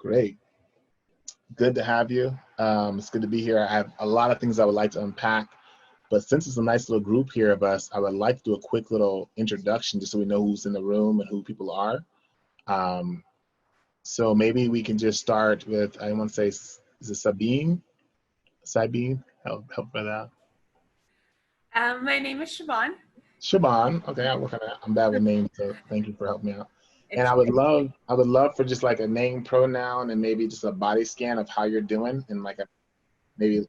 Great. Good to have you. It's good to be here. I have a lot of things I would like to unpack, but since it's a nice little group here of us, I would like to do a quick little introduction just so we know who's in the room and who people are. Um, so maybe we can just start with, I want to say, is it Sabine? Sabine? Help with that. My name is Siobhan. Siobhan. Okay, I'll work on that. I'm bad with names, so thank you for helping me out. And I would love for just like a name, pronoun, and maybe just a body scan of how you're doing in like a maybe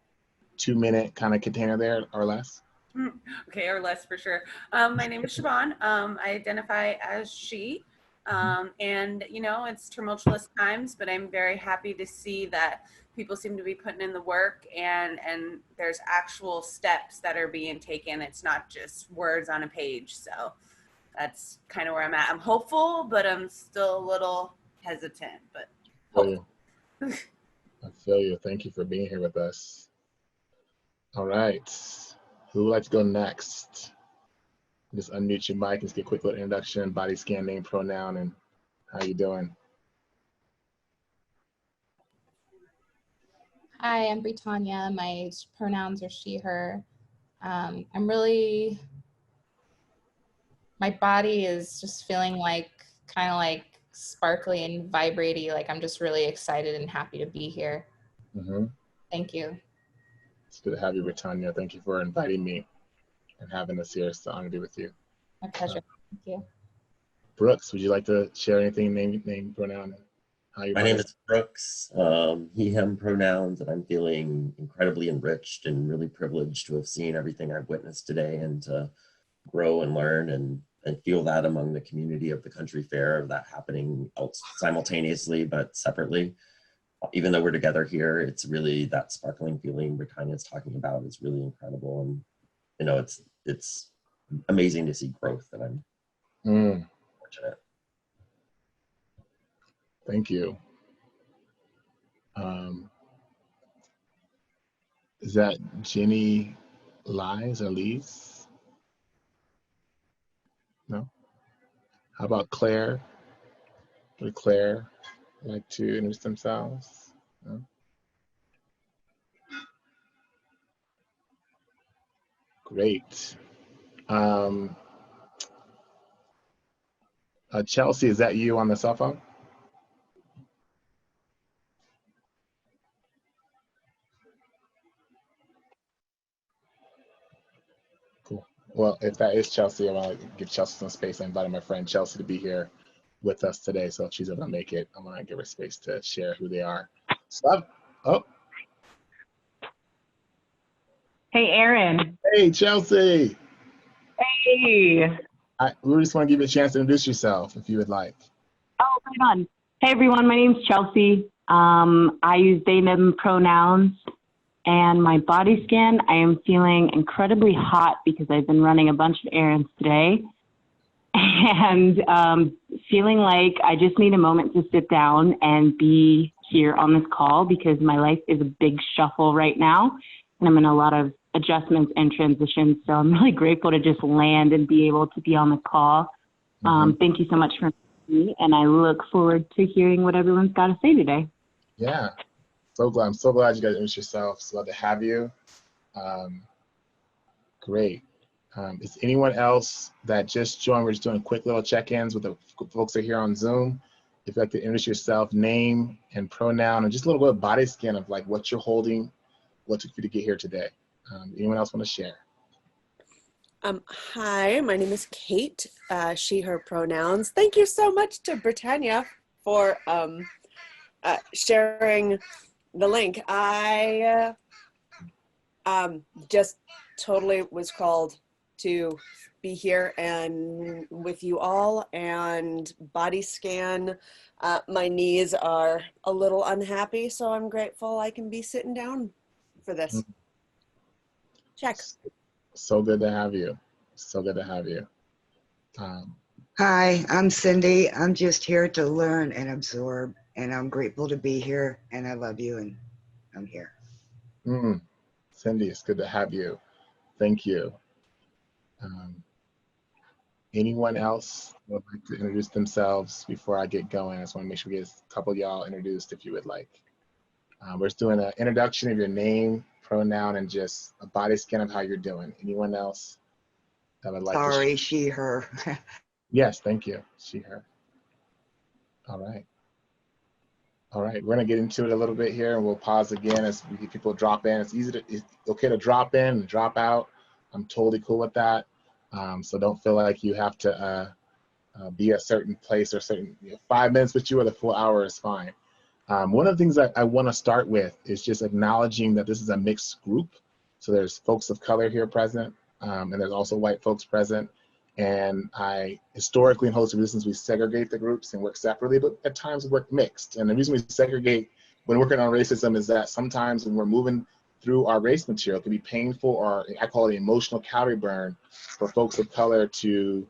2-minute kind of container there or less. Okay, or less for sure. My name is Siobhan. I identify as she. And you know, it's tumultuous times, but I'm very happy to see that people seem to be putting in the work and there's actual steps that are being taken. It's not just words on a page. So that's kind of where I'm at. I'm hopeful, but I'm still a little hesitant, but hopeful. I feel you. Thank you for being here with us. All right. Who would like to go next? Just unmute your mic and just get a quick little introduction, body scan, name, pronoun, and how you doing? Hi, I'm Britannia. My pronouns are she, her. My body is just feeling like kind of like sparkly and vibrating. Like I'm just really excited and happy to be here. Thank you. It's good to have you, Britannia. Thank you for inviting me and having us here. It's an honor to be with you. My pleasure. Thank you. Brooks, would you like to share anything, name, pronoun? My name is Brooks, he, him pronouns, and I'm feeling incredibly enriched and really privileged to have seen everything I've witnessed today and to grow and learn and feel that among the community of the country fair, that happening simultaneously but separately. Even though we're together here, it's really that sparkling feeling Britannia's talking about is really incredible. And, you know, it's amazing to see growth, and I'm fortunate. Thank you. Is that Jenny Lies or Lees? No? How about Claire? Would Claire like to introduce themselves? No? Great. Chelsea, is that you on the cell phone? Cool. Well, if that is Chelsea, I want to give Chelsea some space. I invited my friend Chelsea to be here with us today, so if she's able to make it, I want to give her space to share who they are. So Hey, Aaron. Hey, Chelsea. Hey. We just want to give you a chance to introduce yourself, if you would like. Oh, right on. Hey, everyone. My name's Chelsea. I use they, them pronouns. And my body scan, I am feeling incredibly hot because I've been running a bunch of errands today. And feeling like I just need a moment to sit down and be here on this call because my life is a big shuffle right now. And I'm in a lot of adjustments and transitions. So I'm really grateful to just land and be able to be on the call. Thank you so much for me. And I look forward to hearing what everyone's got to say today. Yeah. So glad. I'm so glad you guys introduced yourselves. Glad to have you. Great. Is anyone else that just joined? We're just doing quick little check-ins with the folks that are here on Zoom. If you'd like to introduce yourself, name and pronoun, and just a little bit of body scan of like what you're holding, what took you to get here today. Anyone else want to share? Hi, my name is Kate, she, her pronouns. Thank you so much to Britannia for sharing the link. I just totally was called to be here and with you all and body scan. My knees are a little unhappy, so I'm grateful I can be sitting down for this. Check. So good to have you. So good to have you. Hi, I'm Cindy. I'm just here to learn and absorb, and I'm grateful to be here, and I love you, and I'm here. Cindy, it's good to have you. Thank you. Anyone else would like to introduce themselves before I get going? I just want to make sure we get a couple of y'all introduced if you would like. We're just doing an introduction of your name, pronoun, and just a body scan of how you're doing. Anyone else that would like to Sorry, share? she, her. Yes, thank you. She, her. All right. All right, we're gonna get into it a little bit here and we'll pause again as we get people drop in. It's okay to drop in and drop out. I'm totally cool with that. So don't feel like you have to be a certain place or certain 5 minutes with you or the full hour is fine. One of the things that I want to start with is just acknowledging that this is a mixed group. So there's folks of color here present, and there's also white folks present. And I historically in holistic resistance, we segregate the groups and work separately, but at times we work mixed. And the reason we segregate when working on racism is that sometimes when we're moving through our race material, it can be painful, or I call it emotional calorie burn for folks of color to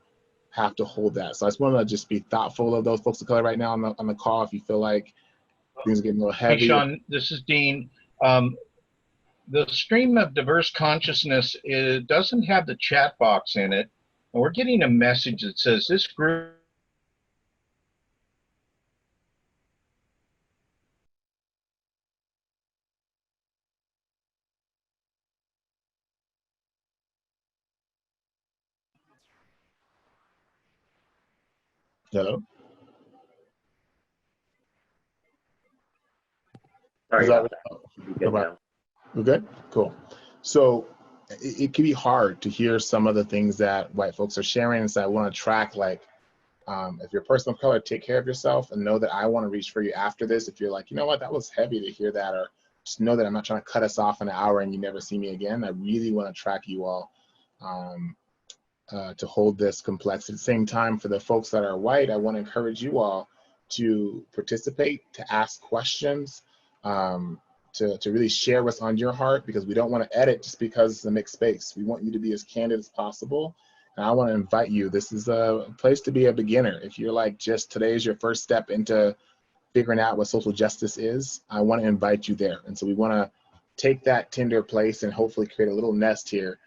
have to hold that. So I just want to just be thoughtful of those folks of color right now on the call. If you feel like things are getting a little Hey, heavy. Sean, this is Dean. The stream of diverse consciousness doesn't have the chat box in it. And we're getting a message that says this group. Hello? Sorry Is that about that. Should be good now. We're good? Cool. So it can be hard to hear some of the things that white folks are sharing. And so I want to track, like, if you're a person of color, take care of yourself and know that I want to reach for you after this. If you're like, you know what, that was heavy to hear that, or just know that I'm not trying to cut us off in an hour and you never see me again. I really want to track you all to hold this complexity. At the same time, for the folks that are white, I want to encourage you all to participate, to ask questions, to really share what's on your heart, because we don't want to edit just because it's a mixed space. We want you to be as candid as possible. And I want to invite you. This is a place to be a beginner. If you're like, just today is your first step into figuring out what social justice is, I want to invite you there. And so we want to take that tender place and hopefully create a little nest here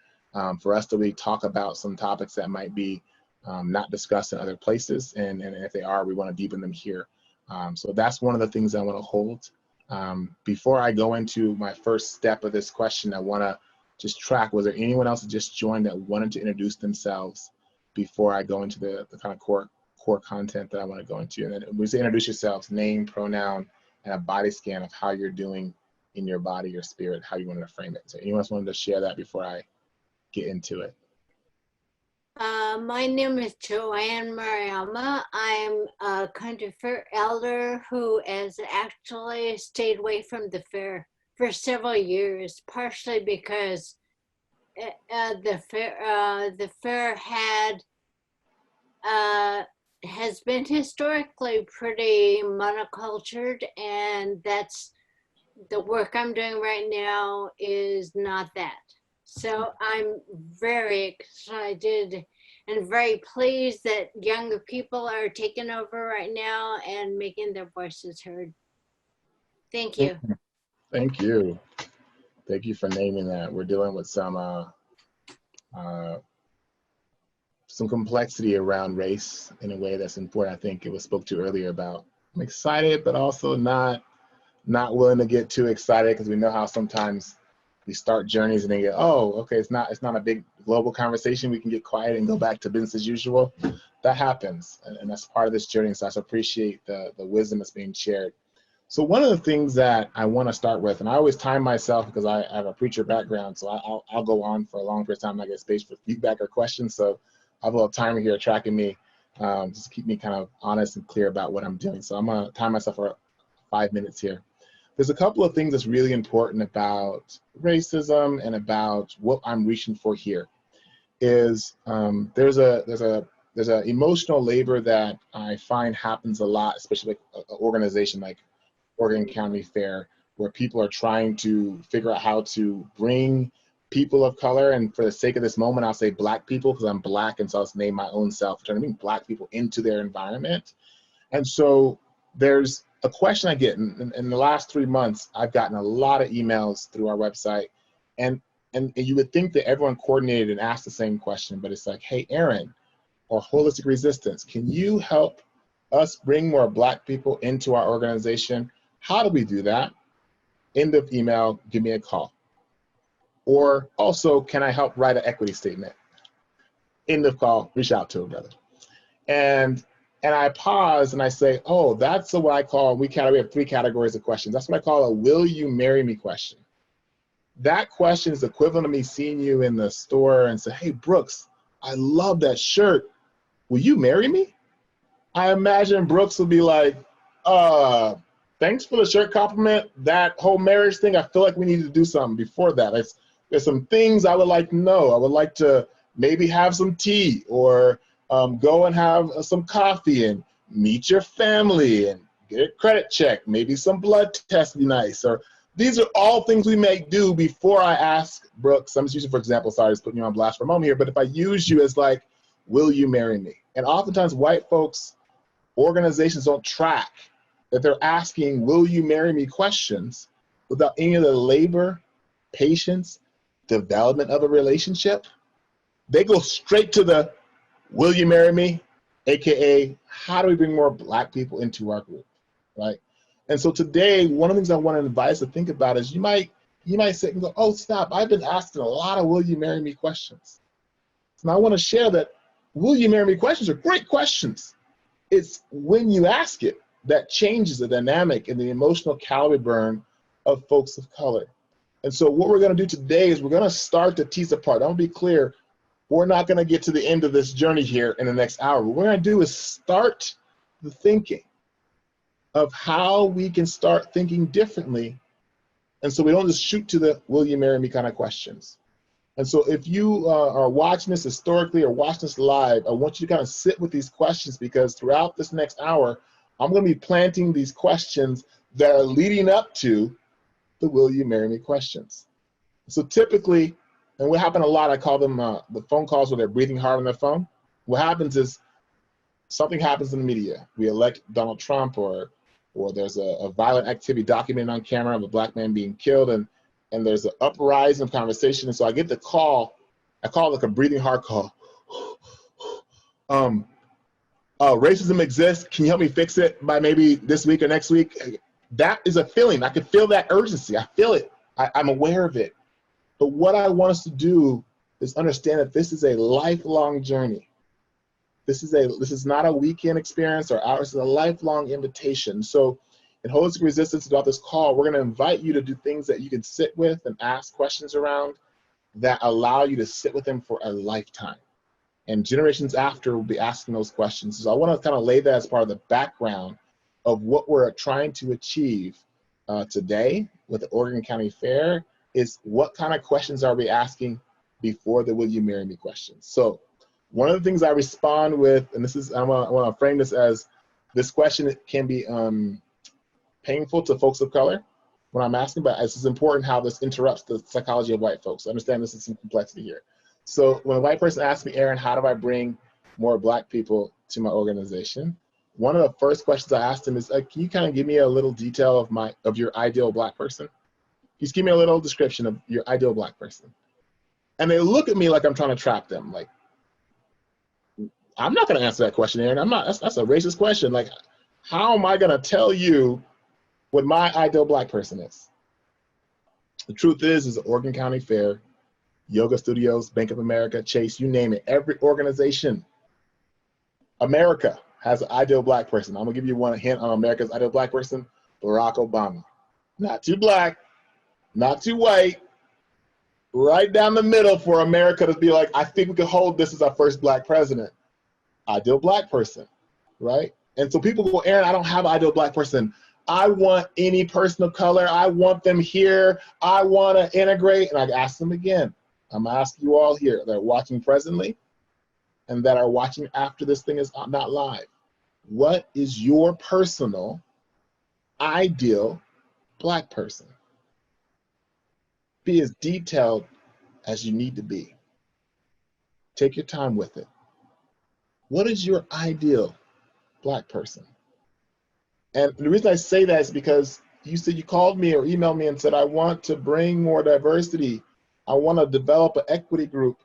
for us to really talk about some topics that might be not discussed in other places. And if they are, we want to deepen them here. So that's one of the things I want to hold. Before I go into my first step of this question, I want to just track, was there anyone else that just joined that wanted to introduce themselves before I go into the kind of core content that I want to go into? And then we say introduce yourselves, name, pronoun, and a body scan of how you're doing in your body, your spirit, how you wanted to frame it. So anyone else wanted to share that before I get into it? My name is Joanne Mariama. I'm a country fair elder who has actually stayed away from the fair for several years, partially because the fair has been historically pretty monocultured, and that's the work I'm doing right now is not that. So I'm very excited and very pleased that younger people are taking over right now and making their voices heard. Thank you. Thank you. Thank you for naming that. We're dealing with some complexity around race in a way that's important. I think it was spoke to earlier about I'm excited, but also not willing to get too excited, because we know how sometimes we start journeys and then get, oh, okay, it's not a big global conversation. We can get quiet and go back to business as usual. That happens, and that's part of this journey. So I appreciate the wisdom that's being shared. So one of the things that I want to start with, and I always time myself because I have a preacher background, so I'll go on for a long period of time. I get space for feedback or questions, so I have a little timer here tracking me, just keep me kind of honest and clear about what I'm doing. So I'm gonna time myself for 5 minutes here. There's a couple of things that's really important about racism and about what I'm reaching for here. Is there's a emotional labor that I find happens a lot, especially like an organization like Oregon County Fair, where people are trying to figure out how to bring people of color, and for the sake of this moment, I'll say Black people because I'm Black, and so I'll name my own self, trying to bring Black people into their environment. And so there's a question I get in the last 3 months. I've gotten a lot of emails through our website, and you would think that everyone coordinated and asked the same question, but it's like, hey, Aaron, or Holistic Resistance, can you help us bring more Black people into our organization? How do we do that? End of email, give me a call. Or also, can I help write an equity statement? End of call, reach out to a brother. And I pause and I say, oh, that's what I call, we have 3 categories of questions. That's what I call a will you marry me question. That question is equivalent to me seeing you in the store and say, hey, Brooks, I love that shirt. Will you marry me? I imagine Brooks will be like, thanks for the shirt compliment. That whole marriage thing, I feel like we need to do something before that. There's some things I would like to know. I would like to maybe have some tea or go and have some coffee and meet your family and get a credit check. Maybe some blood tests would be nice. Or these are all things we may do before I ask Brooks. I'm just using, for example, sorry, just putting you on blast for a moment here, but if I use you as like, will you marry me? And oftentimes white folks, organizations don't track that they're asking, will you marry me questions without any of the labor, patience, development of a relationship. They go straight to the, will you marry me? AKA, how do we bring more Black people into our group, right? And so today, one of the things I want to invite us to think about is you might sit and go, oh, stop, I've been asking a lot of will you marry me questions. And I want to share that will you marry me questions are great questions. It's when you ask it that changes the dynamic and the emotional calorie burn of folks of color. And so what we're going to do today is we're going to start to tease apart. I want to be clear, we're not going to get to the end of this journey here in the next hour. What we're going to do is start the thinking of how we can start thinking differently. And so we don't just shoot to the will you marry me kind of questions. And so if you are watching this historically or watching this live, I want you to kind of sit with these questions, because throughout this next hour, I'm going to be planting these questions that are leading up to the will you marry me questions. So typically, and what happened a lot, I call them the phone calls where they're breathing hard on their phone. What happens is something happens in the media. We elect Donald Trump, or there's a violent activity documented on camera of a Black man being killed, and there's an uprising of conversation. And so I get the call, I call it like a breathing hard call. Racism exists. Can you help me fix it by maybe this week or next week? That is a feeling. I can feel that urgency. I feel it. I'm aware of it. But what I want us to do is understand that this is a lifelong journey. This is not a weekend experience or hours. It's a lifelong invitation. So in Holistic Resistance, throughout this call, we're going to invite you to do things that you can sit with and ask questions around that allow you to sit with them for a lifetime. And generations after will be asking those questions. So I want to kind of lay that as part of the background of what we're trying to achieve today with the Oregon County Fair, is what kind of questions are we asking before the will you marry me questions. So one of the things I respond with, and this is, I want to frame this as, this question can be painful to folks of color when I'm asking, but it's important how this interrupts the psychology of white folks. I understand this is some complexity here. So when a white person asks me, Aaron, how do I bring more Black people to my organization? One of the first questions I asked them is, can you kind of give me a little detail of your ideal Black person? Just give me a little description of your ideal Black person. And they look at me like I'm trying to trap them. Like, I'm not going to answer that question, Aaron. I'm not. That's a racist question. Like, how am I going to tell you what my ideal Black person is? The truth is the Oregon County Fair, yoga studios, Bank of America, Chase, you name it, every organization, America has an ideal Black person. I'm gonna give you one hint on America's ideal Black person: Barack Obama. Not too Black, not too white, right down the middle for America to be like, I think we could hold this as our first Black president. Ideal Black person, right? And so people go, Aaron, I don't have an ideal Black person. I want any person of color. I want them here. I want to integrate. And I ask them again. I'm asking you all here that are watching presently and that are watching after this thing is not live. What is your personal ideal Black person? Be as detailed as you need to be. Take your time with it. What is your ideal Black person? And the reason I say that is because you said, you called me or emailed me and said, I want to bring more diversity. I want to develop an equity group.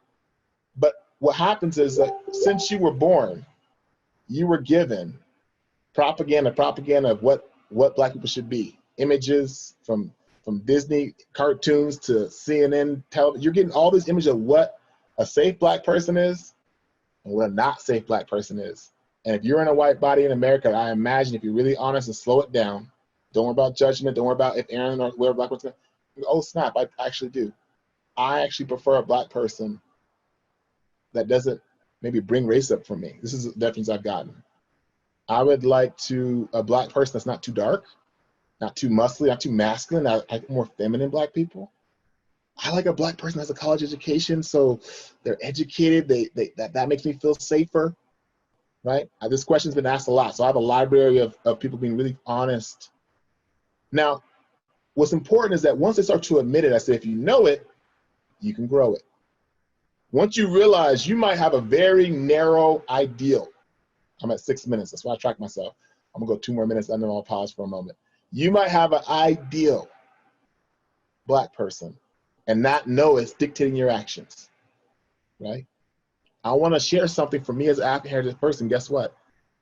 But what happens is that since you were born, you were given propaganda of what Black people should be. Images from Disney cartoons to CNN television. You're getting all these images of what a safe Black person is and what a not safe Black person is. And if you're in a white body in America, I imagine if you're really honest and slow it down, don't worry about judgment, don't worry about if Aaron or whoever Black person, oh snap, I actually do. I actually prefer a Black person that doesn't maybe bring race up for me. This is the difference I've gotten. I would like a Black person that's not too dark, not too muscly, not too masculine, I more feminine Black people. I like a Black person that has a college education, so they're educated, that makes me feel safer, right? This question's been asked a lot, so I have a library of people being really honest. Now, what's important is that once they start to admit it, I say if you know it, you can grow it. Once you realize you might have a very narrow ideal, I'm at 6 minutes, that's why I track myself. I'm gonna go 2 more minutes and then I'll pause for a moment. You might have an ideal Black person and not know it's dictating your actions, right? I wanna share something for me as an African-heritage person. Guess what?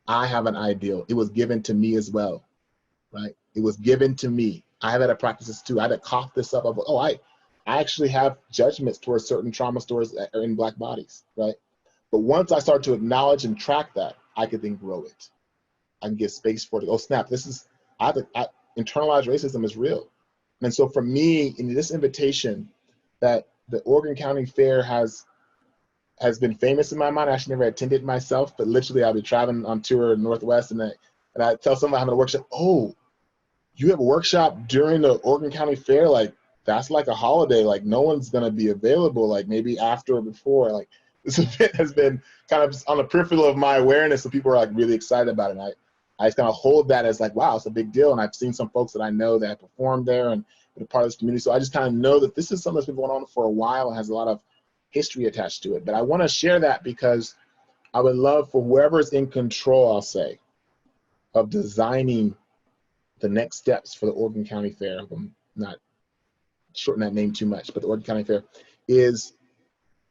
I have an ideal. It was given to me as well, right? It was given to me. I have had to practice this too. I had to cough this up. I actually have judgments towards certain trauma stories that are in Black bodies, right? But once I start to acknowledge and track that, I could then grow it. I can give space for it. Oh snap, internalized racism is real. And so for me, in this invitation that the Oregon County Fair has been famous in my mind. I actually never attended myself, but literally I'll be traveling on tour in Northwest and I tell somebody I'm having a workshop, oh, you have a workshop during the Oregon County Fair? Like, that's like a holiday. Like, no one's gonna be available, like maybe after or before. Like, this event has been kind of on the peripheral of my awareness, so people are like really excited about it. And I just kind of hold that as like, wow, it's a big deal. And I've seen some folks that I know that have performed there and been a part of this community. So I just kind of know that this is something that's been going on for a while and has a lot of history attached to it. But I want to share that because I would love for whoever's in control, I'll say, of designing the next steps for the Oregon County Fair. I'm not shorten that name too much, but the Oregon County Fair is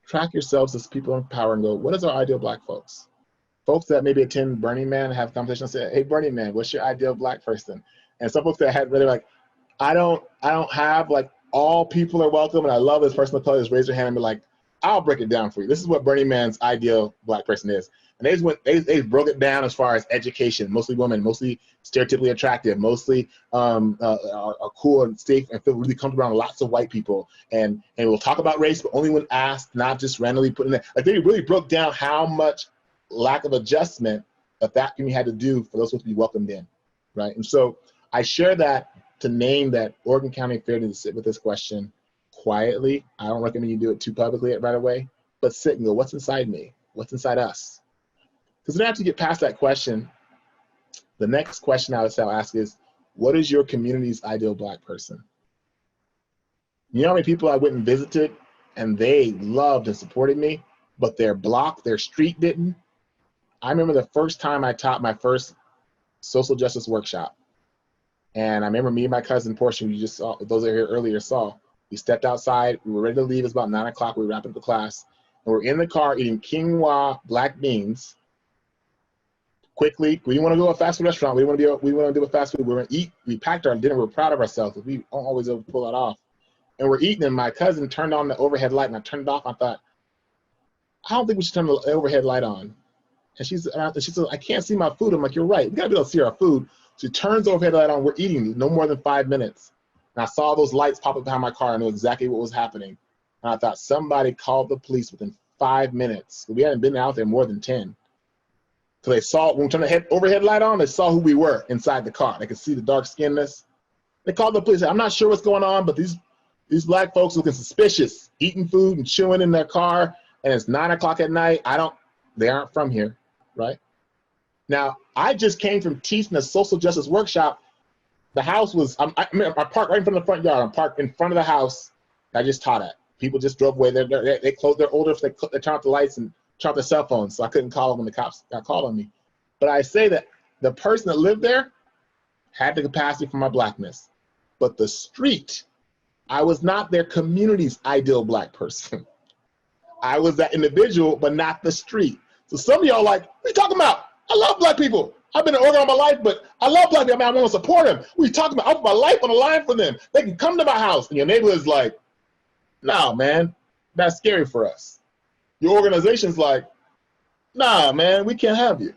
track yourselves as people in power and go, what is our ideal Black folks? Folks that maybe attend Burning Man and have conversations and say, hey, Burning Man, what's your ideal Black person? And some folks that had really like, I don't have like all people are welcome and I love this person of color, just raise their hand and be like, I'll break it down for you. This is what Burning Man's ideal Black person is. And they broke it down as far as education, mostly women, mostly stereotypically attractive, mostly are cool and safe and feel really comfortable around lots of white people. And we'll talk about race, but only when asked, not just randomly put in there. Like, they really broke down how much lack of adjustment that community had to do for those folks to be welcomed in, right? And so I share that to name that Oregon County Fair to sit with this question quietly. I don't recommend you do it too publicly right away, but sit and go, what's inside me? What's inside us? Because then after you get past that question, the next question I would say I'll ask is, what is your community's ideal Black person? You know how many people I went and visited and they loved and supported me, but their block, their street didn't? I remember the first time I taught my first social justice workshop. And I remember me and my cousin Portia, you just saw, those that are here earlier saw, we stepped outside, we were ready to leave, it was about 9 o'clock, we were wrapping up the class, and we're in the car eating quinoa black beans. Quickly, we didn't want to go to a fast food restaurant, we want to do a fast food, we were gonna eat, we packed our dinner, we were proud of ourselves, we don't always able to pull that off. And we're eating, and my cousin turned on the overhead light, and I turned it off, I thought, I don't think we should turn the overhead light on. And she said, I can't see my food. I'm like, you're right, we gotta be able to see our food. She turns the overhead light on, we're eating no more than 5 minutes. And I saw those lights pop up behind my car, I knew exactly what was happening. And I thought somebody called the police within 5 minutes. We hadn't been out there more than 10. So they saw, when we turned the overhead light on, they saw who we were inside the car. They could see the dark skinness. They called the police. I'm not sure what's going on, but these Black folks looking suspicious, eating food and chewing in their car, and it's 9 o'clock at night. They aren't from here, right? Now, I just came from teaching a social justice workshop. The house was, I parked right in front of the front yard. I'm parked in front of the house I just taught at. People just drove away. They closed, they're older, so they turn off the lights and turn off their cell phones, so I couldn't call them when the cops got called on me. But I say that the person that lived there had the capacity for my Blackness. But the street, I was not their community's ideal Black person. I was that individual, but not the street. So some of y'all like, what are you talking about? I love black people. I've been an organ all my life, but I love black people. I want to support them. What are you talking about? I put my life on the line for them. They can come to my house. And your neighbor is like, nah, man, that's scary for us. Your organization's like, nah, man, we can't have you.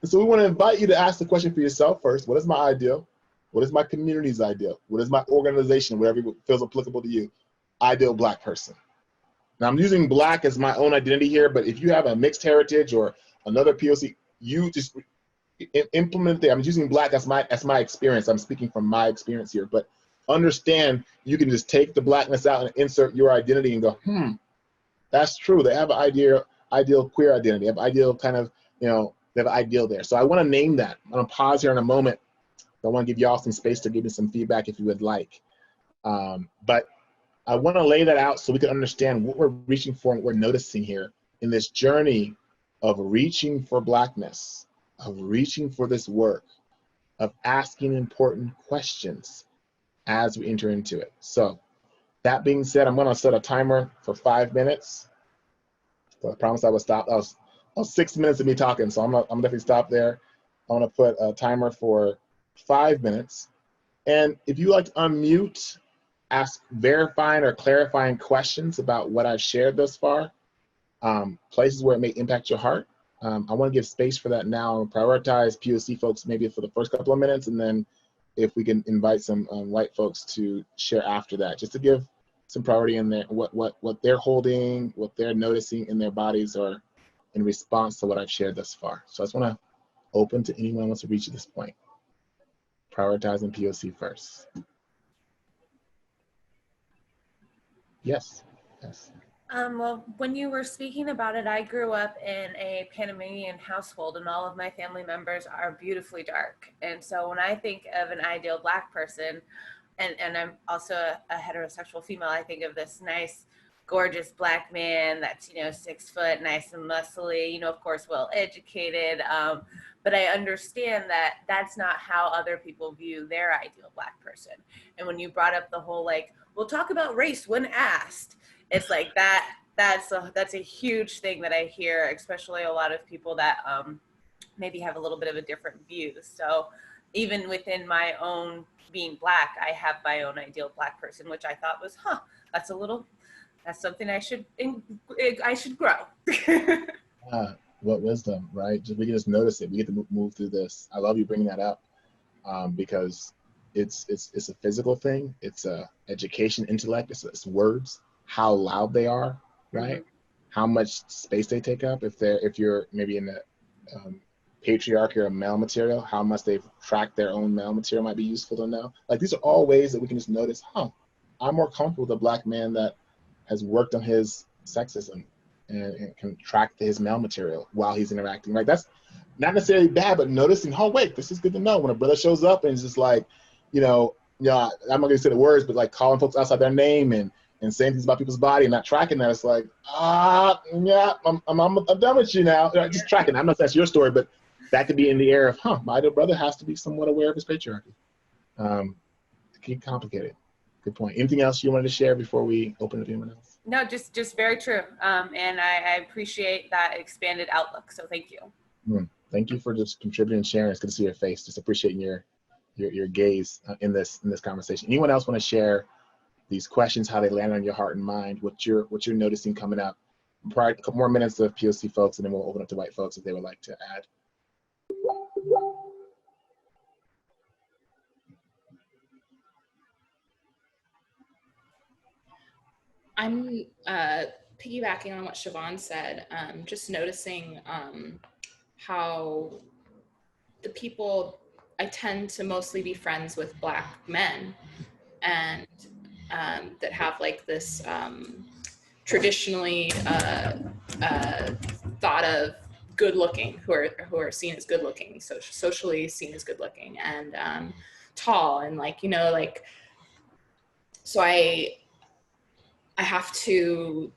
And so we want to invite you to ask the question for yourself first. What is my ideal? What is my community's ideal? What is my organization, whatever feels applicable to you, ideal black person? Now I'm using black as my own identity here, but if you have a mixed heritage or another POC, you just implement it. I'm using black as my experience. I'm speaking from my experience here, but understand you can just take the blackness out and insert your identity and go, that's true. They have an ideal queer identity. They have ideal kind of, they have an ideal there. So I want to name that. I'm going to pause here in a moment. I want to give y'all some space to give me some feedback if you would like. But I want to lay that out so we can understand what we're reaching for and what we're noticing here in this journey of reaching for blackness, of reaching for this work, of asking important questions as we enter into it. So that being said, I'm going to set a timer for 5 minutes. So I promised I would stop. That was 6 minutes of me talking, so I'm definitely stop there. I'm going to put a timer for 5 minutes. And if you like to unmute, ask verifying or clarifying questions about what I've shared thus far, places where it may impact your heart. I want to give space for that now and prioritize POC folks maybe for the first couple of minutes, and then if we can invite some white folks to share after that, just to give some priority in there, what they're holding, what they're noticing in their bodies or in response to what I've shared thus far. So I just want to open to anyone who wants to reach at this point. Prioritizing POC first. Yes. Well, when you were speaking about it, I grew up in a Panamanian household, and all of my family members are beautifully dark. And so when I think of an ideal black person, and I'm also a heterosexual female, I think of this nice, gorgeous black man that's, 6 foot, nice and muscly, of course, well educated. But I understand that that's not how other people view their ideal black person. And when you brought up the whole, we'll talk about race when asked, it's like that's a huge thing that I hear, especially a lot of people that maybe have a little bit of a different view. So even within my own being black, I have my own ideal black person, which I thought was, that's something I should grow. What wisdom, right? We can just notice it. We get to move through this. I love you bringing that up because it's a physical thing. It's a education, intellect. It's words, how loud they are, right? Mm-hmm. How much space they take up. If you're maybe in the patriarchy or male material, how much they've tracked their own male material might be useful to know. These are all ways that we can just notice, I'm more comfortable with a black man that has worked on his sexism and can track his male material while he's interacting, right? That's not necessarily bad, but noticing, wait, this is good to know. When a brother shows up and is just I'm not gonna say the words, but calling folks outside their name and saying things about people's body and not tracking that, it's I'm done with you now. Just tracking. I'm not saying that's your story, but that could be in the air of, my ideal brother has to be somewhat aware of his patriarchy. It can be complicated. Good point. Anything else you wanted to share before we open it to anyone else? No, just very true. And I appreciate that expanded outlook. So thank you. Thank you for just contributing and sharing. It's good to see your face. Just appreciating your gaze in this conversation. Anyone else want to share these questions, how they land on your heart and mind, what you're noticing coming up? Probably a couple more minutes of POC folks, and then we'll open up to white folks if they would like to add. I'm piggybacking on what Siobhan said, just noticing how the people, I tend to mostly be friends with Black men and that have this traditionally thought of good looking, who are seen as good looking, socially seen as good looking and tall and so I have to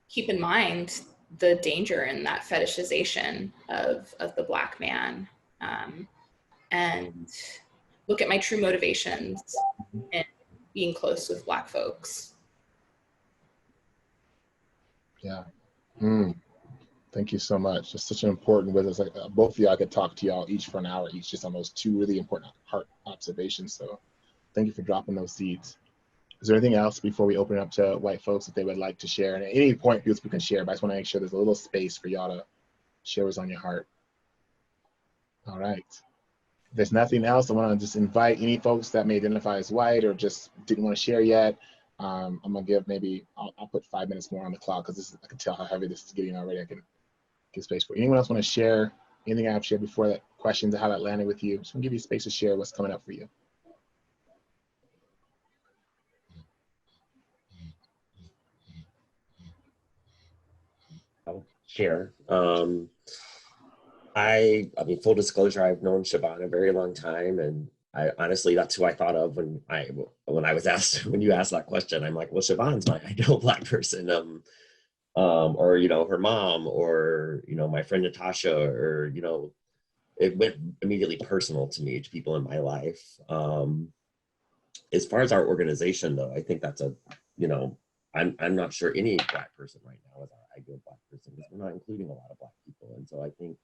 keep in mind the danger in that fetishization of the Black man, and look at my true motivations in being close with Black folks. Yeah. Mm. Thank you so much. It's such an important with us. Like both of you, I could talk to y'all each for an hour each, just on those two really important heart observations. So thank you for dropping those seeds. Is there anything else before we open it up to white folks that they would like to share? And at any point, people can share, but I just want to make sure there's a little space for y'all to share what's on your heart. All right. If there's nothing else, I want to just invite any folks that may identify as white or just didn't want to share yet. I'm gonna give maybe I'll put 5 minutes more on the clock because I can tell how heavy this is getting already. I can give space for anyone else want to share anything I've shared before, that questions of how that landed with you. Just want to give you space to share what's coming up for you. I'll share. I mean, full disclosure, I've known Siobhan a very long time, and I honestly, that's who I thought of when I was asked, when you asked that question. I'm like, well, Siobhan's my ideal Black person, or her mom, or my friend Natasha, or it went immediately personal to me, to people in my life. As far as our organization, though, I think that's I'm not sure any Black person right now is our ideal Black person, because we're not including a lot of Black people, and so I think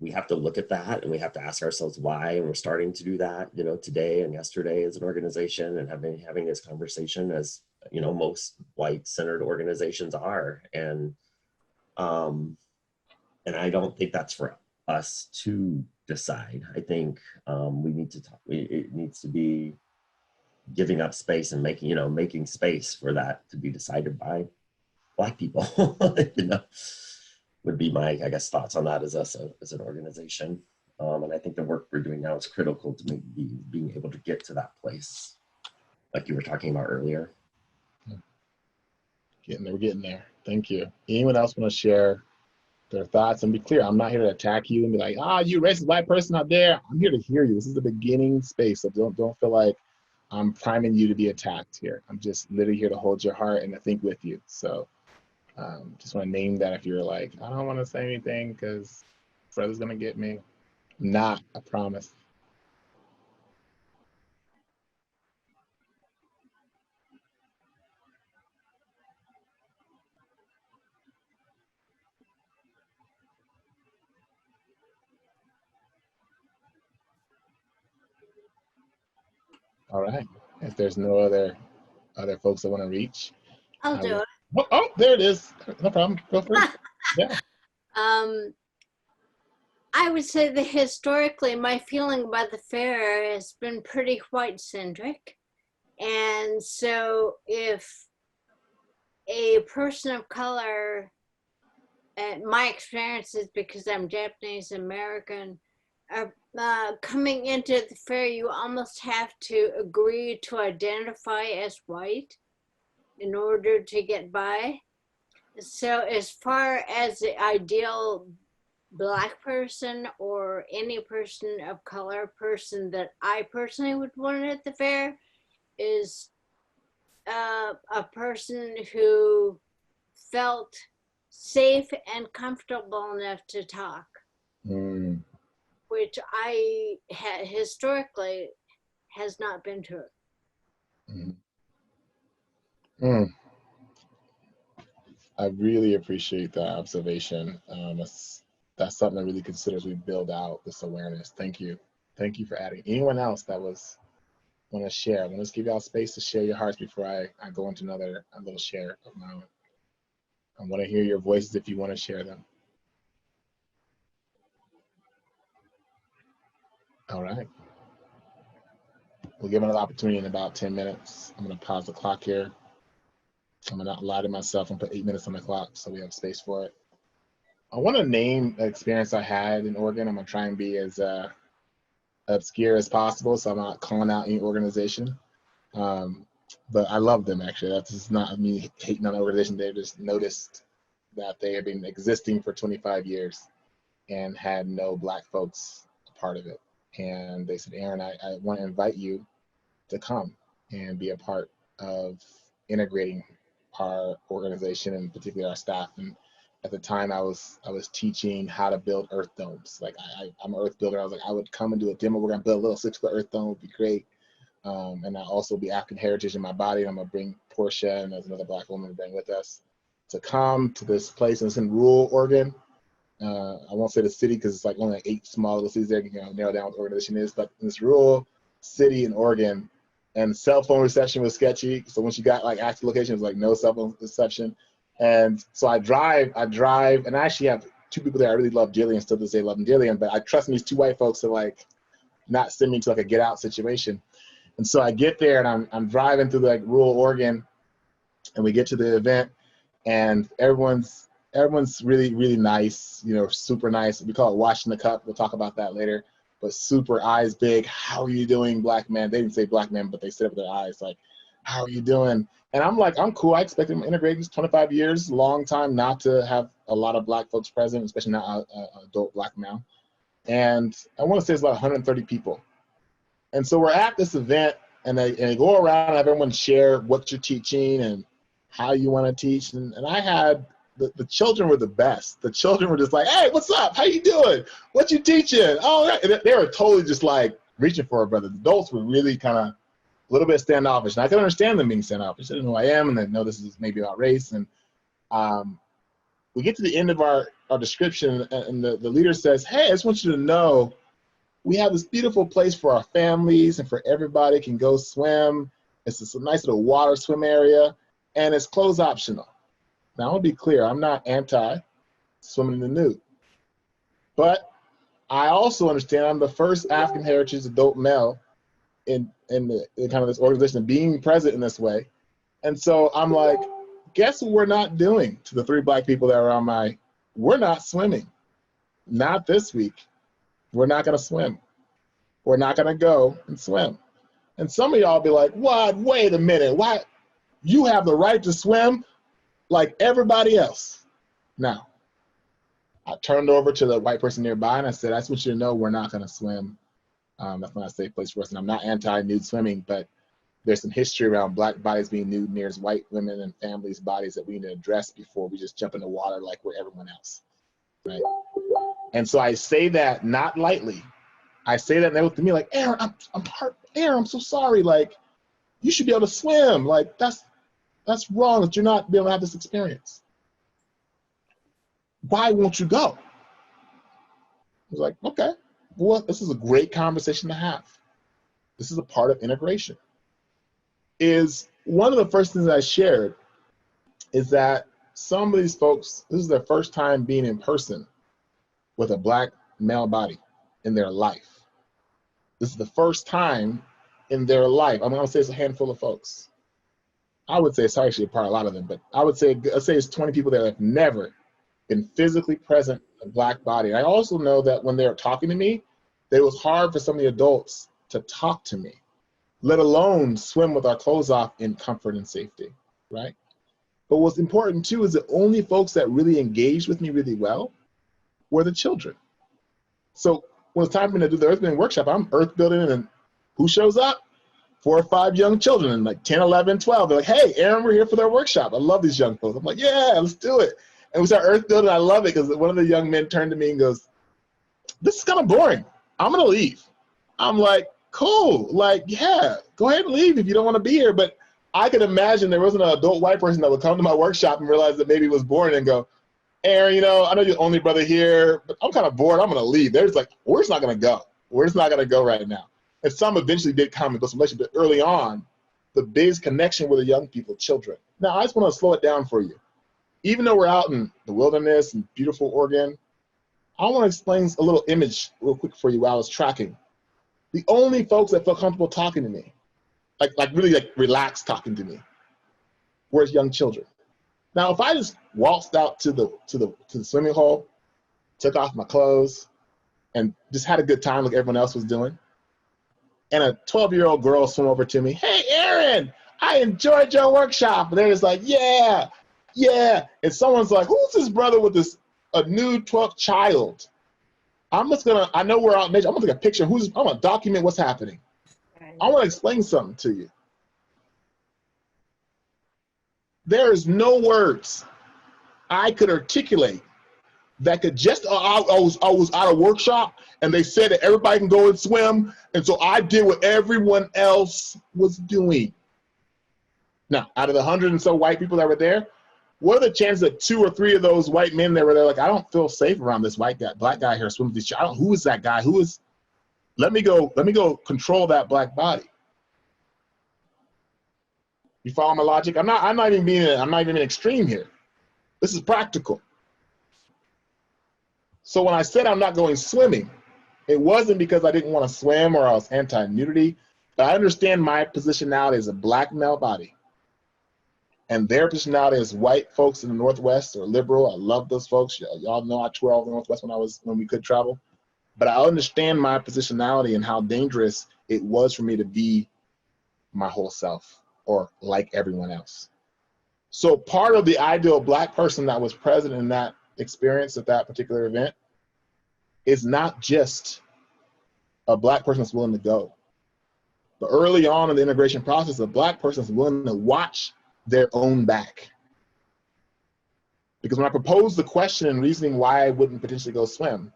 we have to look at that and we have to ask ourselves why, and we're starting to do that, today and yesterday as an organization, and having this conversation as, most white-centered organizations are. And I don't think that's for us to decide. I think we need to talk, it needs to be giving up space and making space for that to be decided by Black people, would be my, I guess, thoughts on that as us as an organization. And I think the work we're doing now is critical to being able to get to that place, like you were talking about earlier. We're getting there. Thank you. Anyone else want to share their thoughts? And be clear, I'm not here to attack you and be like, you racist white person out there. I'm here to hear you. This is the beginning space, so don't feel like I'm priming you to be attacked here. I'm just literally here to hold your heart and to think with you. So just want to name that if you're like, I don't want to say anything because brother's gonna get me. Not, I promise. All right. If there's no other folks that want to reach, I'll do it. Oh, there it is. No problem. Go for it. Yeah. I would say that historically, my feeling about the fair has been pretty white-centric. And so if a person of color, and my experience is because I'm Japanese American, are coming into the fair, you almost have to agree to identify as white in order to get by. So as far as the ideal Black person or any person of color person that I personally would want at the fair is a person who felt safe and comfortable enough to talk, which I historically has not been true. I really appreciate that observation. That's something I really consider as we build out this awareness. Thank you. Thank you for adding. Anyone else that want to share? I want to just give y'all space to share your hearts before I go into a little share of my own. I want to hear your voices if you want to share them. All right. We'll give another opportunity in about 10 minutes. I'm going to pause the clock here. I'm going to not lie to myself and put 8 minutes on the clock so we have space for it. I want to name the experience I had in Oregon. I'm going to try and be as obscure as possible, so I'm not calling out any organization. But I love them, actually. That's just not me hating on the organization. They just noticed that they had been existing for 25 years and had no Black folks a part of it. And they said, Aaron, I want to invite you to come and be a part of integrating our organization and particularly our staff. And at the time I was teaching how to build earth domes. Like I'm an earth builder. I was like, I would come and do a demo. We're gonna build a little 6-foot earth dome, would be great. And I also be African heritage in my body. I'm gonna bring Portia, and there's another Black woman to bring with us to come to this place, and it's in rural Oregon. I won't say the city because it's like only like 8 small little cities there. You can narrow down what the organization is, but in this rural city in Oregon, and cell phone reception was sketchy. So when she got like active location, it was like no cell phone reception. And so I drive, and I actually have 2 people there I really love dearly and still to this day love them dearly. But I trust these 2 white folks to like not send me to like a get out situation. And so I get there and I'm driving through like rural Oregon, and we get to the event, and everyone's really, really nice, you know, super nice. We call it washing the cup. We'll talk about that later. But super eyes big. How are you doing, black man? They didn't say black man, but they said it with their eyes like, how are you doing? And I'm like, I'm cool. I expect them to integrate. These 25 years, long time not to have a lot of black folks present, especially not an adult black male. And I want to say it's about 130 people. And so we're at this event, and they go around and have everyone share what you're teaching and how you want to teach. And I had the children were the best. The children were just like, hey, what's up? How you doing? What you teaching? Oh, and they were totally just like reaching for a brother. The adults were really kind of a little bit standoffish. And I can understand them being standoffish. They didn't know who I am, and they know this is maybe about race. And we get to the end of our description, and the leader says, hey, I just want you to know we have this beautiful place for our families and for everybody can go swim. It's just a nice little water swim area, and it's clothes optional. Now, I want to be clear, I'm not anti-swimming in the nude. But I also understand I'm the first African heritage adult male in kind of this organization being present in this way. And so I'm like, guess what we're not doing to the 3 black people that are on we're not swimming. Not this week. We're not going to swim. We're not going to go and swim. And some of y'all be like, what? Wait a minute. Why? You have the right to swim like everybody else. Now, I turned over to the white person nearby and I said, I just want you to know we're not going to swim. That's not a safe place for us. And I'm not anti-nude swimming, but there's some history around black bodies being nude near white women and families' bodies that we need to address before we just jump in the water like we're everyone else, right? And so I say that not lightly. I say that and they look at me like, Aaron, Aaron, I'm so sorry. Like, you should be able to swim. Like, that's wrong that you're not be able to have this experience. Why won't you go? I was like, okay, well, this is a great conversation to have. This is a part of integration. Is one of the first things I shared is that some of these folks, this is their first time being in person with a black male body in their life. This is the first time in their life. I'm gonna say it's a handful of folks. I would say it's actually a lot of them, but I'd say it's 20 people that have never been physically present in a black body. And I also know that when they were talking to me, that it was hard for some of the adults to talk to me, let alone swim with our clothes off in comfort and safety, right? But what's important too is the only folks that really engaged with me really well were the children. So when it's time for me to do the earth building workshop, I'm earth building, and who shows up? 4 or 5 young children, and like 10, 11, 12. They're like, hey, Aaron, we're here for their workshop. I love these young folks. I'm like, yeah, let's do it. And we start earth building. I love it because one of the young men turned to me and goes, this is kind of boring. I'm going to leave. I'm like, cool. Like, yeah, go ahead and leave if you don't want to be here. But I could imagine there wasn't an adult white person that would come to my workshop and realize that maybe it was boring and go, Aaron, you know, I know you're the only brother here, but I'm kind of bored. I'm going to leave. They're just like, we're just not going to go. We're just not going to go right now. And some eventually did come and build some relationship, but early on, the biggest connection with the young people, children. Now, I just want to slow it down for you. Even though we're out in the wilderness and beautiful Oregon, I want to explain a little image real quick for you while I was tracking. The only folks that felt comfortable talking to me, like really relaxed talking to me, were young children. Now, if I just waltzed out to the swimming hole, took off my clothes, and just had a good time like everyone else was doing, and a 12-year-old girl swam over to me, hey, Aaron, I enjoyed your workshop. And they're just like, yeah, yeah. And someone's like, who's this brother with a nude 12 child? I'm just gonna, I know we're out in nature. I'm gonna take a picture. I'm gonna document what's happening. I wanna explain something to you. There is no words I could articulate that could just, I was at a workshop and they said that everybody can go and swim. And so I did what everyone else was doing. Now, out of the 100 and so white people that were there, what are the chances that 2 or 3 of those white men that were there, like, I don't feel safe around this white guy, black guy here swimming with these, who is that guy? Who is, let me go control that black body. You follow my logic? I'm not even being extreme here. This is practical. So when I said I'm not going swimming, it wasn't because I didn't want to swim or I was anti-nudity, but I understand my positionality as a black male body. And their positionality as white folks in the Northwest or liberal. I love those folks. Y'all know I toured all over the Northwest when we could travel. But I understand my positionality and how dangerous it was for me to be my whole self or like everyone else. So part of the ideal black person that was present in that experience at that particular event is not just a black person that's willing to go. But early on in the integration process, a black person is willing to watch their own back. Because when I proposed the question and reasoning why I wouldn't potentially go swim,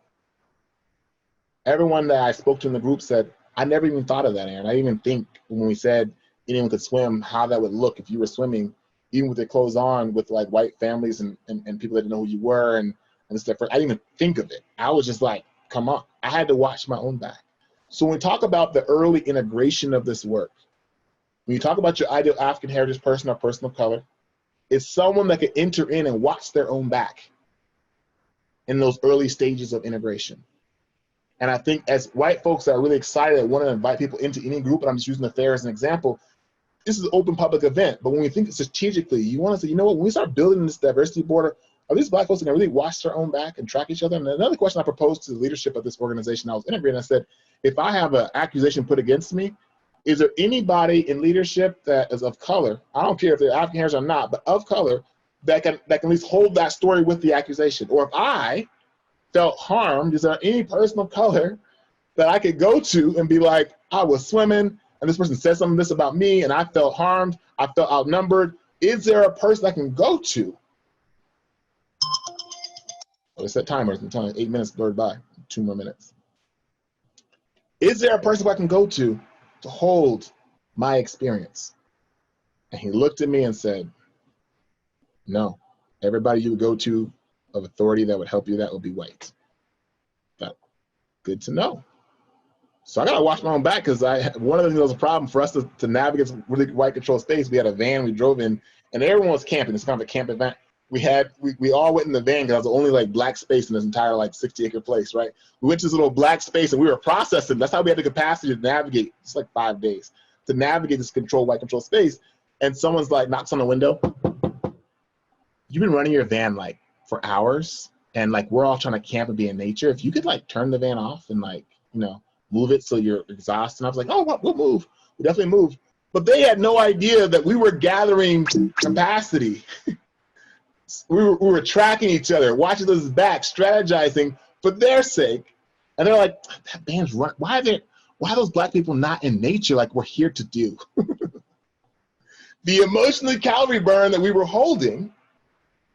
everyone that I spoke to in the group said, I never even thought of that, Aaron. I didn't even think when we said anyone could swim, how that would look if you were swimming, even with their clothes on, with like white families and people that didn't know who you were and stuff. I didn't even think of it. I was just like, come on. I had to watch my own back. So when we talk about the early integration of this work, when you talk about your ideal African heritage person or person of color, it's someone that can enter in and watch their own back in those early stages of integration. And I think as white folks that are really excited that want to invite people into any group, and I'm just using the fair as an example, this is an open public event. But when we think strategically, you want to say, you know what, when we start building this diversity border, are these black folks that can really watch their own back and track each other? And another question I proposed to the leadership of this organization I was integrating, I said, if I have an accusation put against me, is there anybody in leadership that is of color, I don't care if they're African heritage or not, but of color, that can at least hold that story with the accusation? Or if I felt harmed, is there any person of color that I could go to and be like, I was swimming and this person said something this about me and I felt harmed, I felt outnumbered. Is there a person I can go to? Oh, they set timers, I'm telling you, 8 minutes blurred by, 2 more minutes. Is there a person I can go to hold my experience? And he looked at me and said, no, everybody you would go to of authority that would help you, that would be white. But good to know. So I gotta watch my own back, because one of the things that was a problem for us to navigate this really white controlled space. We had a van we drove in and everyone was camping. It's kind of a camp event. We all went in the van because I was the only like black space in this entire like 60-acre place, right? We went to this little black space and we were processing. That's how we had the capacity to navigate. It's like 5 days to navigate this white control space. And someone's like knocks on the window. You've been running your van like for hours, and like we're all trying to camp and be in nature. If you could like turn the van off and like, you know, move it so you're exhausted. And I was like, oh, we'll move. We definitely move. But they had no idea that we were gathering capacity. We were tracking each other, watching this back, strategizing for their sake. And they're like, that band's run. Why are those black people not in nature like we're here to do? The emotional calorie burn that we were holding,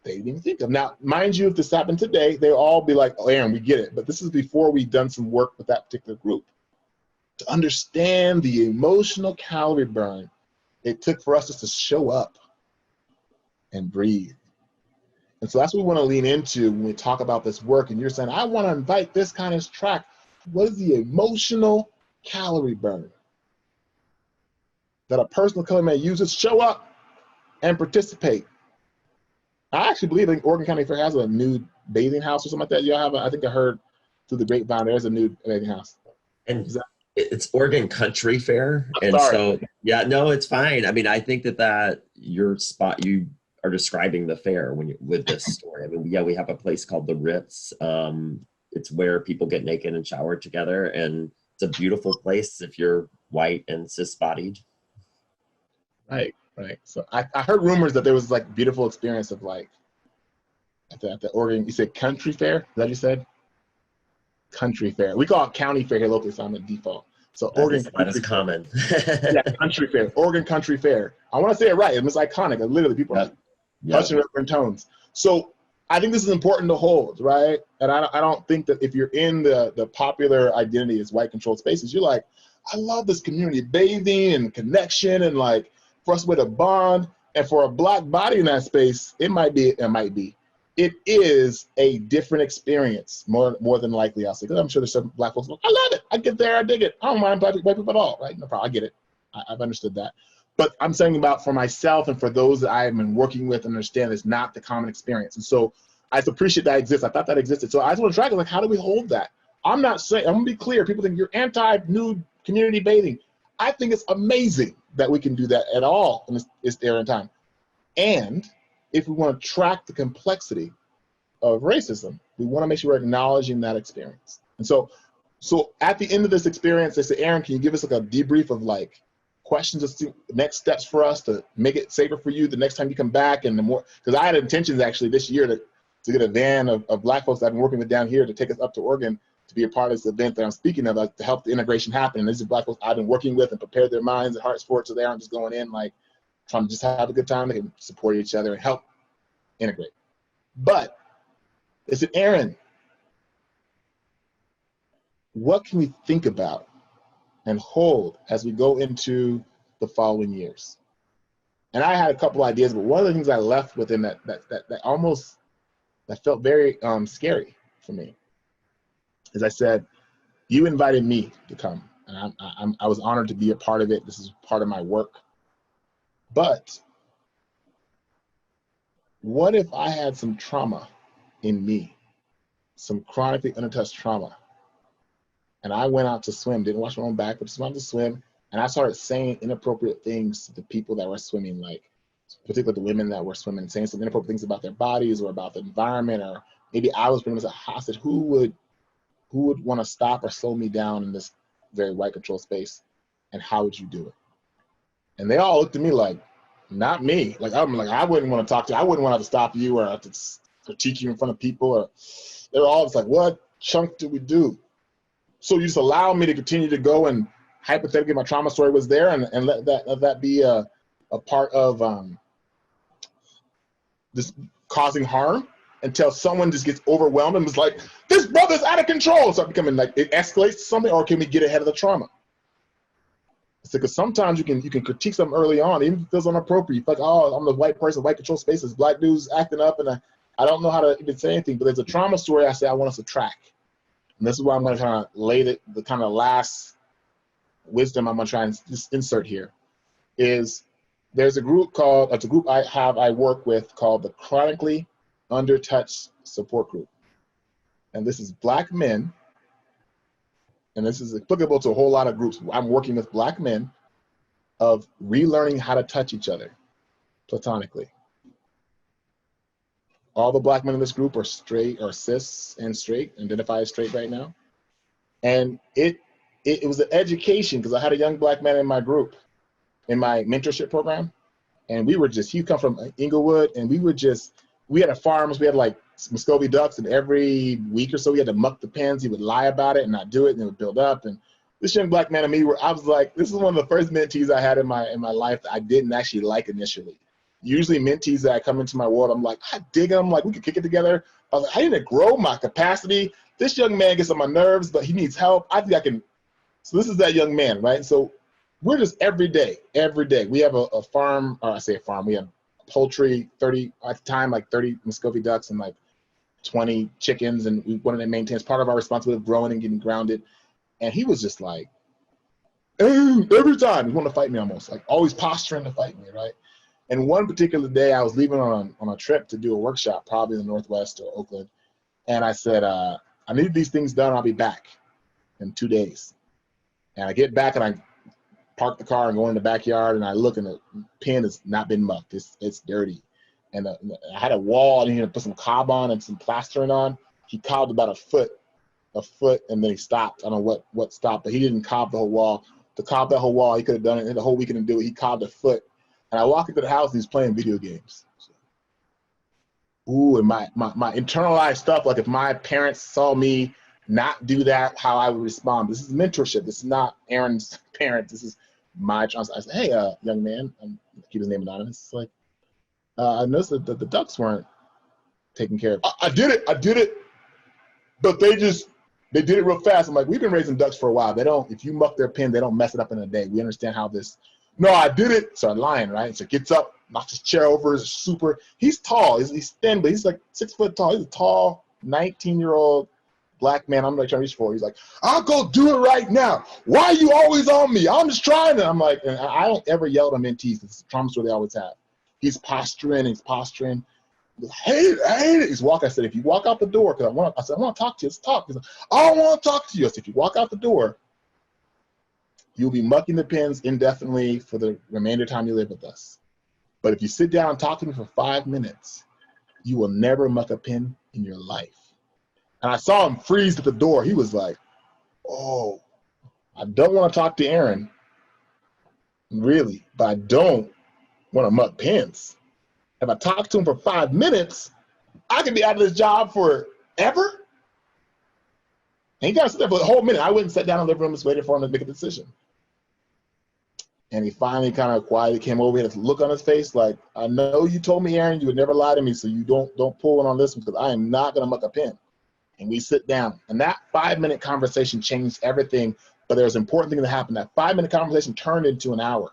they didn't even think of. Now, mind you, if this happened today, they'll all be like, oh, Aaron, we get it. But this is before we've done some work with that particular group. To understand the emotional calorie burn it took for us just to show up and breathe. And so that's what we want to lean into when we talk about this work. And you're saying, I want to invite this kind of track. What is the emotional calorie burn that a person of color may use to show up and participate? I actually believe Oregon County Fair has a nude bathing house or something like that. Y'all have, I think I heard through the grapevine, there's a nude bathing house. And it's Oregon Country Fair. And so, yeah, no, it's fine. I mean, I think that your spot, you are describing the fair with this story. I mean, yeah, we have a place called the Ritz. It's where people get naked and shower together, and it's a beautiful place if you're white and cis-bodied. Right. So I heard rumors that there was like beautiful experience of like at the Oregon. You said Country Fair? Is that what you said? Country Fair. We call it County Fair here locally, so I'm the default. So Oregon that is common. Yeah, Country Fair. Oregon Country Fair. I want to say it right. It's iconic. Literally, people are touching different tones. So I think this is important to hold, right? And I don't think that if you're in the popular identity as white controlled spaces, you're like, I love this community bathing and connection and like for us with a bond. And for a black body in that space, it is a different experience, more than likely, I'll say, because I'm sure there's some black folks, I love it, I get there, I dig it, I don't mind white people at all, right? No problem, I get it, I've understood that. But I'm saying about for myself and for those that I've been working with and understand it's not the common experience. And so I appreciate that exists. I thought that existed. So I just want to track it, like, how do we hold that? I'm not saying, I'm gonna be clear, people think you're anti-nude community bathing. I think it's amazing that we can do that at all in this era and time. And if we want to track the complexity of racism, we want to make sure we're acknowledging that experience. And so at the end of this experience, they say, Aaron, can you give us like a debrief of like questions as to next steps for us to make it safer for you the next time you come back? And the more, because I had intentions actually this year to get a van of black folks that I've been working with down here to take us up to Oregon to be a part of this event that I'm speaking of, like, to help the integration happen. And these are black folks I've been working with and prepare their minds and hearts for it, so they aren't just going in like trying to just have a good time. They can support each other and help integrate. But they said, Aaron, what can we think about and hold as we go into the following years? And I had a couple ideas, but one of the things I left within that felt very scary for me is I said, you invited me to come, and I was honored to be a part of it. This is part of my work. But what if I had some trauma in me, some chronically unattached trauma, and I went out to swim, didn't wash my own back, but just wanted to swim, and I started saying inappropriate things to the people that were swimming, like particularly the women that were swimming, saying some inappropriate things about their bodies or about the environment, or maybe I was pretty much a hostage. Who would want to stop or slow me down in this very white control space, and how would you do it? And they all looked at me like, not me. Like, I'm like, I wouldn't want to talk to you. I wouldn't want to have to stop you or have to critique you in front of people. Or they were all just like, what chunk did we do? So you just allow me to continue to go, and hypothetically my trauma story was there, and let that be a part of this causing harm until someone just gets overwhelmed and is like, this brother's out of control. So becoming like, it escalates to something, or can we get ahead of the trauma? It's because sometimes you can critique something early on, even if it feels inappropriate. You feel like, oh, I'm the white person, white control spaces, black dudes acting up, and I don't know how to even say anything. But there's a trauma story I say I want us to track. And this is why I'm going to kind of lay the kind of last wisdom I'm going to try and just insert here. Is there's a group I work with called the Chronically Undertouched Support Group. And this is black men, and this is applicable to a whole lot of groups. I'm working with black men of relearning how to touch each other platonically. All the black men in this group are straight or cis and straight, identify as straight right now. And it was an education, because I had a young black man in my group, in my mentorship program. And he'd come from Inglewood, and we had a farm, we had like Muscovy ducks, and every week or so we had to muck the pens. He would lie about it and not do it, and it would build up. And this young black man and me, I was like, this is one of the first mentees I had in my life that I didn't actually like initially. Usually mentees that come into my world, I'm like, I dig them, like we could kick it together. I was like, I need to grow my capacity. This young man gets on my nerves, but he needs help. I think I can. So this is that young man, right? So we're just every day. We have a farm, or I say a farm, we have poultry, 30 at the time, like 30 Muscovy ducks and like 20 chickens, and we wanted to maintain, as part of our responsibility of growing and getting grounded. And he was just like, every time he wanted to fight me, almost like always posturing to fight me, right? And one particular day I was leaving on a trip to do a workshop, probably in the Northwest or Oakland. And I said, I need these things done. I'll be back in 2 days. And I get back and I park the car and go in the backyard, and I look, and the pen has not been mucked. It's dirty. And I had a wall, and he had to put some cob on and some plastering on. He cobbed about a foot, and then he stopped. I don't know what stopped, but he didn't cob the whole wall. To cob that whole wall, he could have done it in the whole weekend and do it. He cobbed a foot. And I walk into the house, and he's playing video games. Ooh, and my internalized stuff, like if my parents saw me not do that, how I would respond. This is mentorship. This is not Aaron's parents. This is my chance. I said, hey, young man, I'm keep his name anonymous. It's like, I noticed that the ducks weren't taken care of. I did it, but they did it real fast. I'm like, we've been raising ducks for a while. They don't, if you muck their pen, they don't mess it up in a day. We understand how this No, I did it. Started lying, right? So gets up, knocks his chair over, is super. He's tall. He's thin, but he's like 6 foot tall. He's a tall, 19-year-old black man. I'm like trying to reach for. He's like, I'll go do it right now. Why are you always on me? I'm just trying to. I'm like, and I don't ever yell at mentees. It's a trauma story they always have. He's posturing. I hate it. He's walking. I said, if you walk out the door, because I want to talk to you. Let's talk. He's like, I don't want to talk to you. I said, if you walk out the door, you'll be mucking the pins indefinitely for the remainder of the time you live with us. But if you sit down and talk to me for 5 minutes, you will never muck a pin in your life. And I saw him freeze at the door. He was like, oh, I don't want to talk to Aaron, really, but I don't want to muck pins. If I talk to him for 5 minutes, I could be out of this job forever. And he got to sit there for a whole minute. I went and sat down in the living room and just waited for him to make a decision. And he finally kind of quietly came over. He had a look on his face like, I know you told me, Aaron, you would never lie to me, so you don't pull one on this one because I am not going to muck a pin. And we sit down. And that 5-minute conversation changed everything. But there was an important thing that happened. That 5-minute conversation turned into an hour.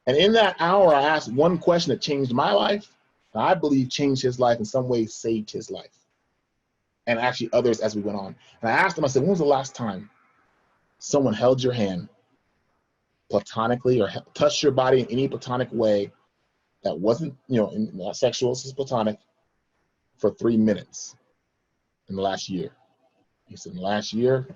And in that hour, I asked one question that changed my life. And I believe changed his life in some ways, saved his life. And actually others as we went on. And I asked him, I said, when was the last time someone held your hand platonically or touched your body in any platonic way that wasn't, not sexual, this is platonic, for 3 minutes in the last year? He said, in the last year,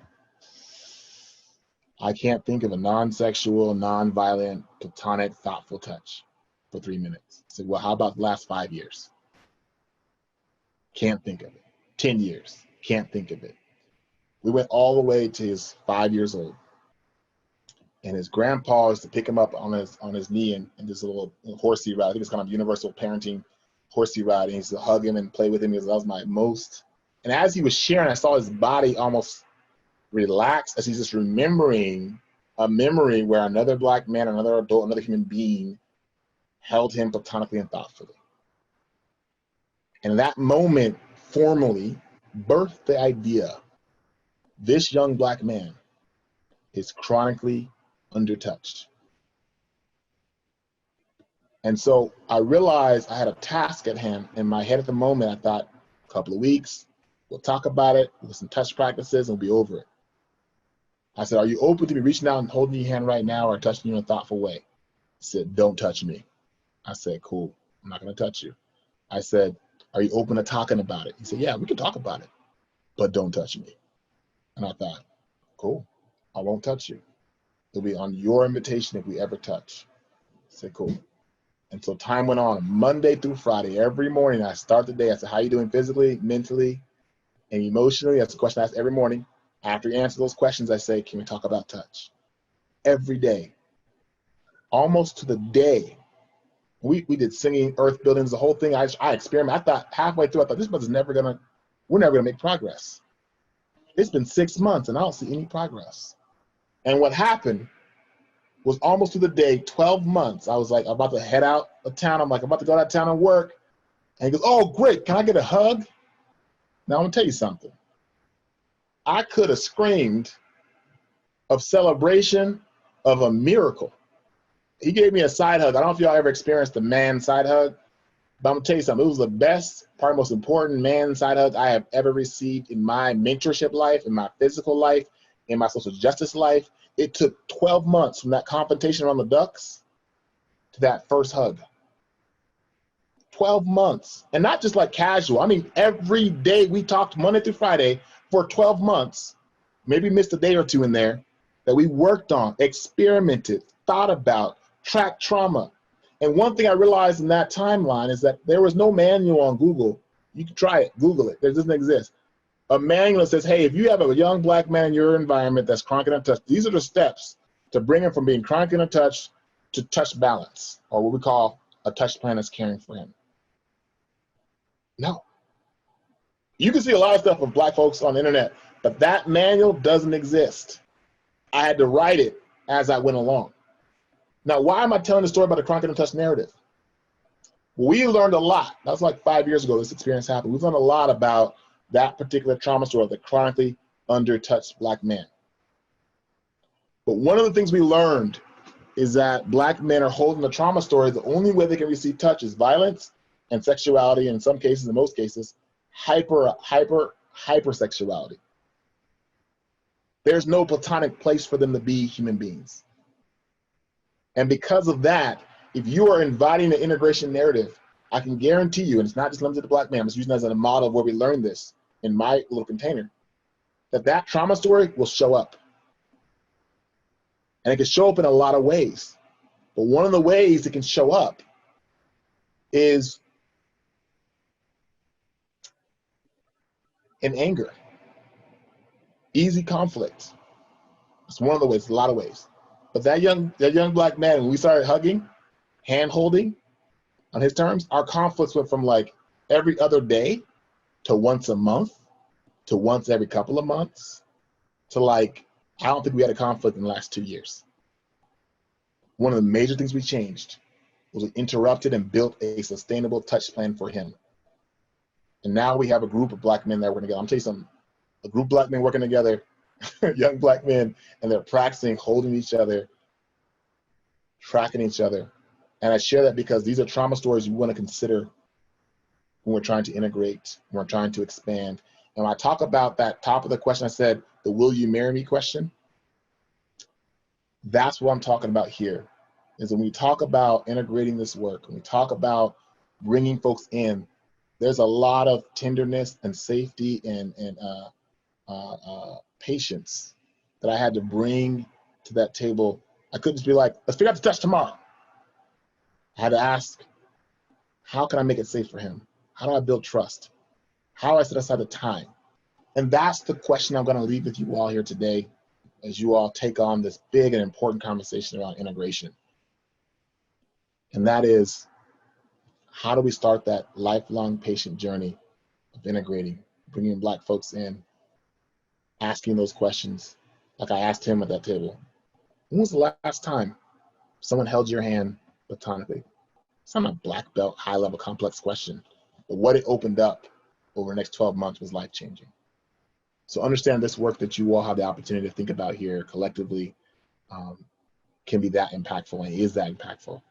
I can't think of a non-sexual, non-violent, platonic, thoughtful touch for 3 minutes. I said, well, how about the last 5 years? Can't think of it. 10 years, can't think of it. We went all the way to his 5 years old. And his grandpa used to pick him up on his knee and this little horsey ride. I think it's kind of universal parenting horsey ride. And he used to hug him and play with him. That was my most. And as he was sharing, I saw his body almost relax as he's just remembering a memory where another black man, another adult, another human being held him platonically and thoughtfully. And that moment formally birthed the idea, this young black man is chronically undertouched. And so I realized I had a task at hand. In my head at the moment, I thought, a couple of weeks, we'll talk about it, we'll do some touch practices, and we'll be over it. I said, are you open to me reaching out and holding your hand right now or touching you in a thoughtful way? He said, don't touch me. I said, cool, I'm not gonna touch you. I said, are you open to talking about it? He said, yeah, we can talk about it, but don't touch me. And I thought, cool, I won't touch you. It'll be on your invitation if we ever touch. I said, cool. And so time went on, Monday through Friday, every morning I start the day. I said, how are you doing physically, mentally, and emotionally? That's the question I ask every morning. After you answer those questions, I say, can we talk about touch? Every day, almost to the day. We did singing, earth buildings, the whole thing. I experimented. I thought halfway through, I thought we're never gonna make progress. It's been 6 months and I don't see any progress. And what happened was almost to the day, 12 months, I was like, I'm about to head out of town. I'm like, I'm about to go out of town and work. And he goes, oh, great, can I get a hug? Now I'm gonna tell you something. I could have screamed of celebration of a miracle. He gave me a side hug. I don't know if y'all ever experienced a man side hug, but I'm gonna tell you something. It was the best, probably most important man side hug I have ever received in my mentorship life, in my physical life, in my social justice life. It took 12 months from that confrontation around the ducks to that first hug. 12 months, and not just like casual. I mean, every day we talked Monday through Friday for 12 months, maybe missed a day or two in there, that we worked on, experimented, thought about, tracked trauma. And one thing I realized in that timeline is that there was no manual on Google. You can try it, Google it, it doesn't exist. A manual that says, hey, if you have a young black man in your environment that's chronically untouched, these are the steps to bring him from being chronically untouched to touch balance, or what we call a touch plan that's caring for him. No. You can see a lot of stuff of black folks on the internet, but that manual doesn't exist. I had to write it as I went along. Now, why am I telling the story about the chronically untouched narrative? Well, we learned a lot. That was like 5 years ago this experience happened. We've learned a lot about that particular trauma story of the chronically undertouched black man. But one of the things we learned is that Black men are holding the trauma story. The only way they can receive touch is violence and sexuality, and in some cases, in most cases, hypersexuality. There's no platonic place for them to be human beings. And because of that, if you are inviting the integration narrative, I can guarantee you, and it's not just limited to Black men, I'm just using it as a model of where we learned this in my little container, that trauma story will show up. And it can show up in a lot of ways. But one of the ways it can show up is in anger, easy conflict. It's one of the ways, a lot of ways. But that young Black man, when we started hugging, hand holding on his terms, our conflicts went from like every other day to once a month to once every couple of months to like, I don't think we had a conflict in the last 2 years. One of the major things we changed was we interrupted and built a sustainable touch plan for him. And now we have a group of Black men that are working together. I'm telling you something, a group of Black men working together, young Black men, and they're practicing holding each other, tracking each other. And I share that because these are trauma stories you want to consider when we're trying to integrate, when we're trying to expand. And when I talk about that top of the question, I said, the will you marry me question, that's what I'm talking about here, is when we talk about integrating this work, when we talk about bringing folks in, there's a lot of tenderness and safety and patience that I had to bring to that table. I couldn't just be like, let's figure out the touch tomorrow. I had to ask, how can I make it safe for him? How do I build trust? How do I set aside the time? And that's the question I'm going to leave with you all here today as you all take on this big and important conversation around integration. And that is, how do we start that lifelong patient journey of integrating, bringing Black folks in, asking those questions like I asked him at that table. When was the last time someone held your hand platonically? It's not a black belt, high level, complex question, but what it opened up over the next 12 months was life changing. So understand this work that you all have the opportunity to think about here collectively can be that impactful and is that impactful.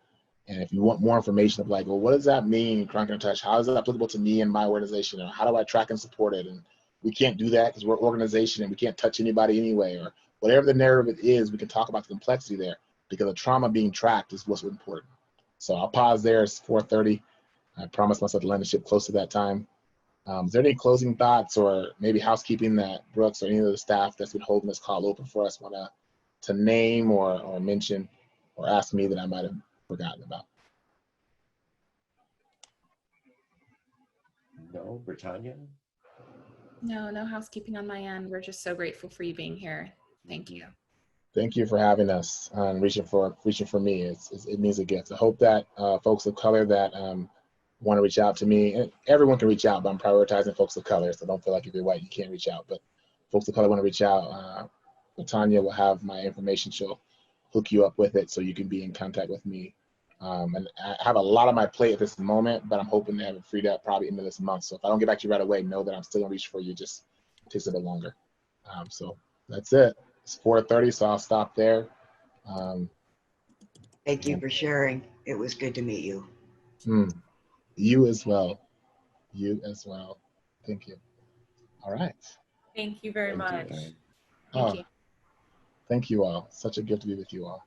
And if you want more information of like, well, what does that mean, Chronic Touch? How is that applicable to me and my organization? Or how do I track and support it? And we can't do that because we're an organization and we can't touch anybody anyway, or whatever the narrative it is, we can talk about the complexity there because the trauma being tracked is what's important. So I'll pause there. It's 4:30. I promised myself to land the ship close to that time. Is there any closing thoughts or maybe housekeeping that Brooks or any of the staff that's been holding this call open for us want to name or mention or ask me that I might have forgotten about? No, Britannia? No housekeeping on my end. We're just so grateful for you being here. Thank you. Thank you for having us and reaching for me. It means a gift. I hope that folks of color that want to reach out to me, and everyone can reach out, but I'm prioritizing folks of color, so don't feel like if you're white, you can't reach out. But folks of color want to reach out. Tanya will have my information. She'll hook you up with it so you can be in contact with me. And I have a lot on my plate at this moment, but I'm hoping to have it freed up probably into this month. So if I don't get back to you right away, know that I'm still gonna reach for you, just takes a bit longer. So that's it. It's 4:30, so I'll stop there. Thank you for sharing. It was good to meet you. You as well. You as well. Thank you. All right. Thank you very much. Thank you. Thank you all. Such a gift to be with you all.